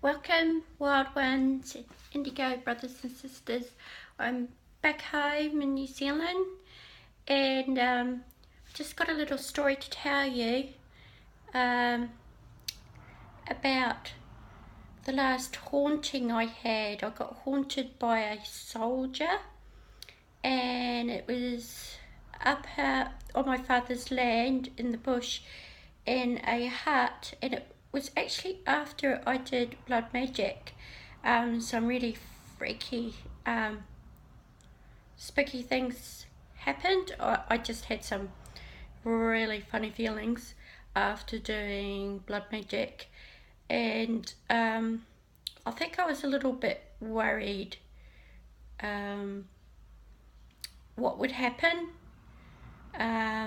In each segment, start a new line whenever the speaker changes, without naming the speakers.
Welcome, Wild Ones, Indigo brothers and sisters. I'm back home in New Zealand, and I've just got a little story to tell you about the last haunting I had. I got haunted by a soldier, and it was up on my father's land in the bush in a hut, and it was actually after I did blood magic. Some really freaky, spooky things happened. I just had some really funny feelings after doing blood magic, and I think I was a little bit worried what would happen,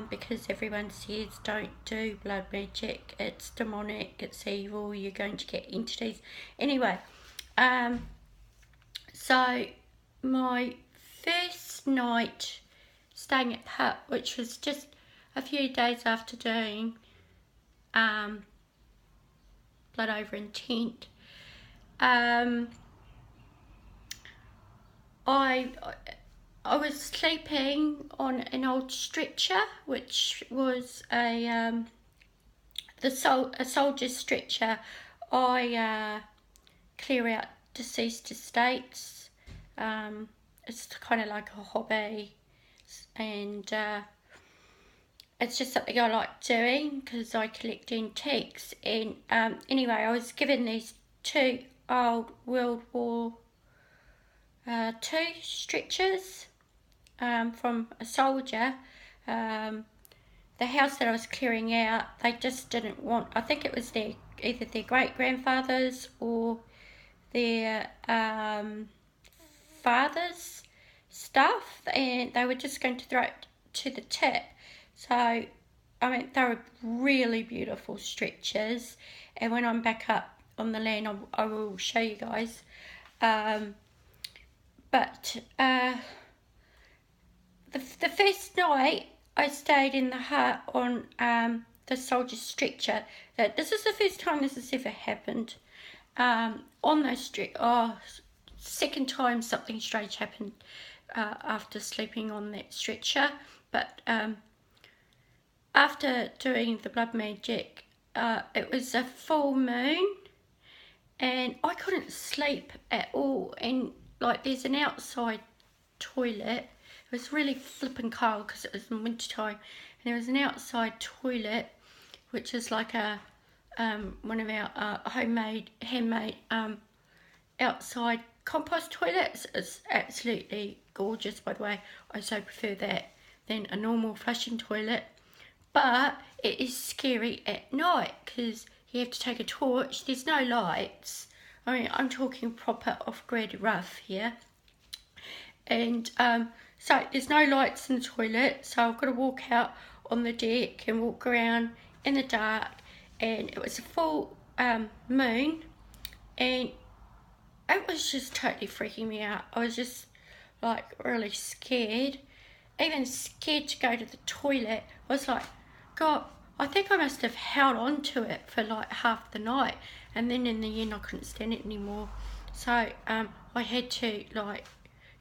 because everyone says don't do blood magic, it's demonic, it's evil, you're going to get entities. Anyway, so my first night staying at the hut, which was just a few days after doing blood over intent, I was sleeping on an old stretcher, which was a soldier's stretcher. I clear out deceased estates. It's kind of like a hobby, and it's just something I like doing because I collect antiques. And anyway, I was given these two old World War II stretchers from a soldier. The house that I was clearing out, they just didn't want, I think it was either their great-grandfathers or their father's stuff, and they were just going to throw it to the tip. So, I mean, they were really beautiful stretchers, and when I'm back up on the land, I will show you guys. But the first night I stayed in the hut on the soldier's stretcher. This is the first time this has ever happened. On those second time something strange happened after sleeping on that stretcher. But after doing the blood magic, it was a full moon, and I couldn't sleep at all. And like, there's an outside toilet. It was really flipping cold because it was in winter time, and there was an outside toilet, which is like a one of our handmade outside compost toilets. It's absolutely gorgeous, by the way. I so prefer that than a normal flushing toilet. But it is scary at night because you have to take a torch. There's no lights. I mean, I'm talking proper off-grid rough here. And so there's no lights in the toilet, so I've got to walk out on the deck and walk around in the dark. And it was a full moon, and it was just totally freaking me out. I was just like really scared, even scared to go to the toilet. I was like, God, I think I must have held on to it for like half the night, and then in the end I couldn't stand it anymore. So I had to like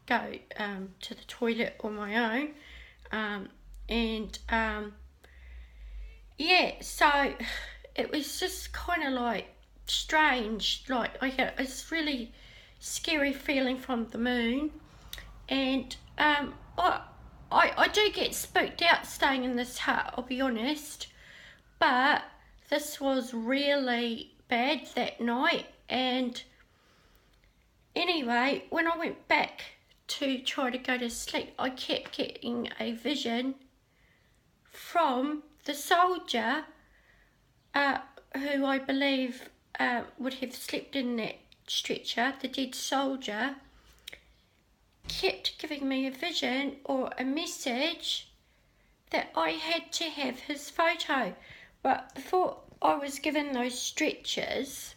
go to the toilet on my own, and yeah, so it was just kind of like strange. Like, I had this really scary feeling from the moon, and I do get spooked out staying in this hut, I'll be honest, but this was really bad that night. And anyway, when I went back to try to go to sleep, I kept getting a vision from the soldier, who I believe would have slept in that stretcher. The dead soldier kept giving me a vision or a message that I had to have his photo. But before I was given those stretchers,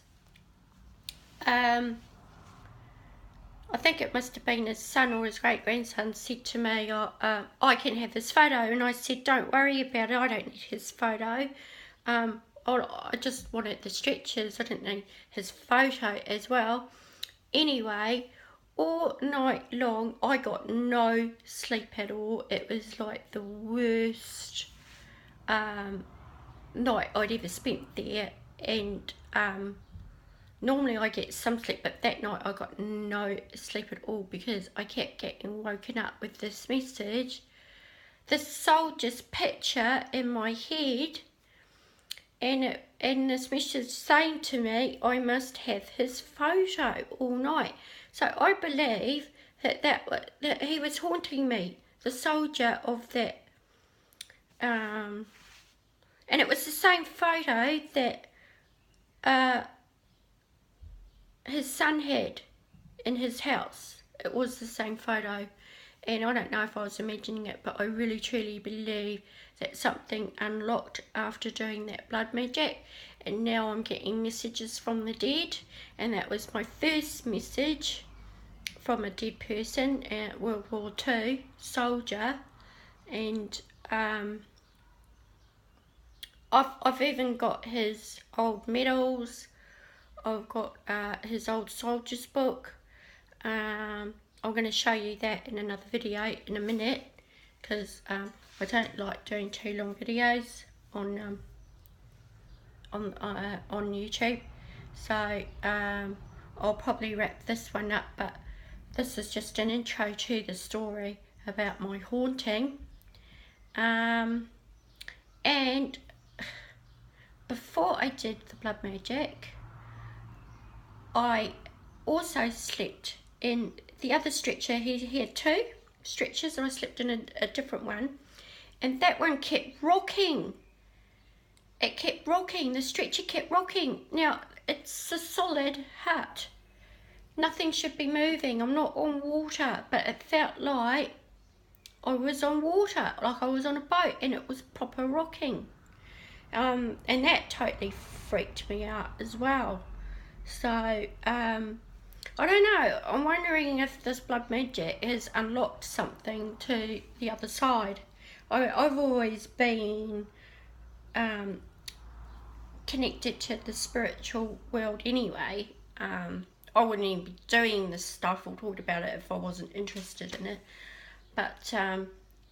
I think it must have been his son or his great-grandson said to me, I can have his photo. And I said, don't worry about it, I don't need his photo. I just wanted the stretchers. I didn't need his photo as well. Anyway, all night long I got no sleep at all. It was like the worst night I'd ever spent there, and normally I get some sleep, but that night I got no sleep at all because I kept getting woken up with this message, this soldier's picture in my head, and this message saying to me I must have his photo all night. So I believe that he was haunting me, the soldier of that, and it was the same photo that his son had in his house. It was the same photo, and I don't know if I was imagining it, but I really truly believe that something unlocked after doing that blood magic, and now I'm getting messages from the dead, and that was my first message from a dead person, a World War II soldier. And I've even got his old medals. I've got his old soldier's book. I'm going to show you that in another video in a minute, because I don't like doing too long videos on YouTube. So I'll probably wrap this one up, but this is just an intro to the story about my haunting. And before I did the blood magic, I also slept in the other stretcher. He had two stretchers, and I slept in a different one, and that one kept rocking. It kept rocking. The stretcher kept rocking. Now, it's a solid hut. Nothing should be moving. I'm not on water, but it felt like I was on water, like I was on a boat, and it was proper rocking. And that totally freaked me out as well. So, I don't know. I'm wondering if this blood magic has unlocked something to the other side. I've always been connected to the spiritual world anyway. I wouldn't even be doing this stuff or talking about it if I wasn't interested in it. But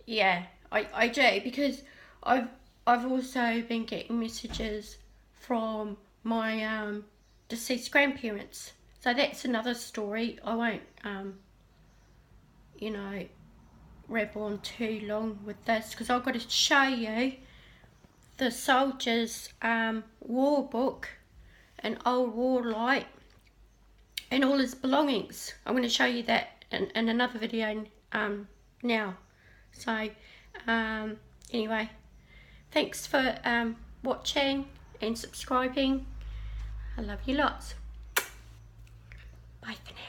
yeah, I do, because I've also been getting messages from my deceased grandparents. So that's another story. I won't you know, ramble on too long with this, because I've got to show you the soldier's war book, an old war light, and all his belongings. I'm going to show you that in another video now. So anyway, thanks for watching and subscribing. I love you lots. Bye for now.